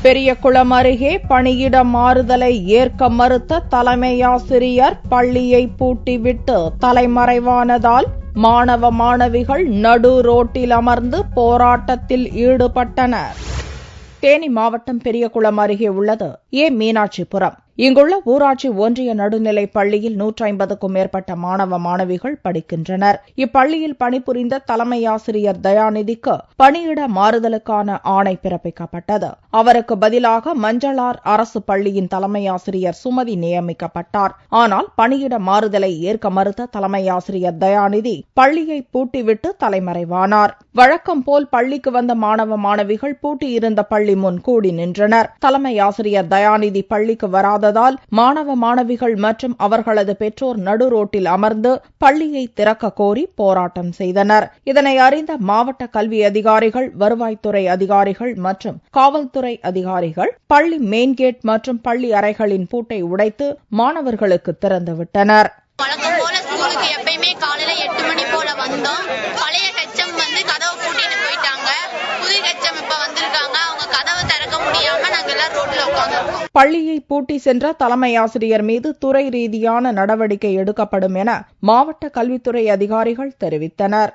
பெரியகுளம் அருகே பணியிட மாறுதலை ஏற்க மறுத்த தலைமையாசிரியர் பள்ளியை பூட்டிவிட்டு தலைமறைவானதால் மாணவ மாணவிகள் நடு ரோட்டில் அமர்ந்து போராட்டத்தில் ஈடுபட்டனர். தேனி மாவட்டம் பெரியகுளம் அருகே உள்ளது மீனாட்சிபுரம். இங்குள்ள ஊராட்சி ஒன்றிய நடுநிலைப் பள்ளியில் 150க்கும் மேற்பட்ட மாணவ மாணவிகள் படிக்கின்றனர். இப்பள்ளியில் பணிபுரிந்த தலைமையாசிரியர் தயாநிதிக்கு பணியிட மாறுதலுக்கான ஆணை பிறப்பிக்கப்பட்டது. அவருக்கு பதிலாக மஞ்சளார் அரசு பள்ளியின் தலைமையாசிரியர் சுமதி நியமிக்கப்பட்டார். ஆனால் பணியிட மாறுதலை ஏற்க மறுத்த தலைமையாசிரியர் தயாநிதி பள்ளியை பூட்டிவிட்டு தலைமறைவானார். வழக்கம் போல் பள்ளிக்கு வந்த மாணவ மாணவிகள் பூட்டியிருந்த பள்ளி முன் கூடி நின்றனர். தலைமையாசிரியர் தயாநிதி பள்ளிக்கு வராததால் மாணவ மாணவிகள் மற்றும் அவர்களது பெற்றோர் நடு ரோட்டில் அமர்ந்து பள்ளியை திறக்க கோரி போராட்டம் செய்தனர். இதனை அறிந்த மாவட்ட கல்வி அதிகாரிகள், வருவாய்த்துறை அதிகாரிகள் மற்றும் காவல்துறை அதிகாரிகள் பள்ளி மெயின்கேட் மற்றும் பள்ளி அறைகளின் பூட்டை உடைத்து மாணவர்களுக்கு திறந்துவிட்டனர். வழக்கம் போல ஸ்கூலுக்கு எப்பயுமே காலையில 8 மணி போல வந்தோம். பழைய ஹெச்எம் கதவை பூட்டிட்டு போயிட்டாங்க. புது ஹெச்எம் இப்ப வந்திருக்காங்க. அவங்க கதவை திறக்க முடியாம நாங்க எல்லாம் ரோட்ல உட்கார்ந்துருக்கோம். பள்ளியை பூட்டி சென்ற தலைமையாசிரியர் மீது துறை ரீதியான நடவடிக்கை எடுக்கப்படும் என மாவட்ட கல்வித்துறை அதிகாரிகள் தெரிவித்தனர்.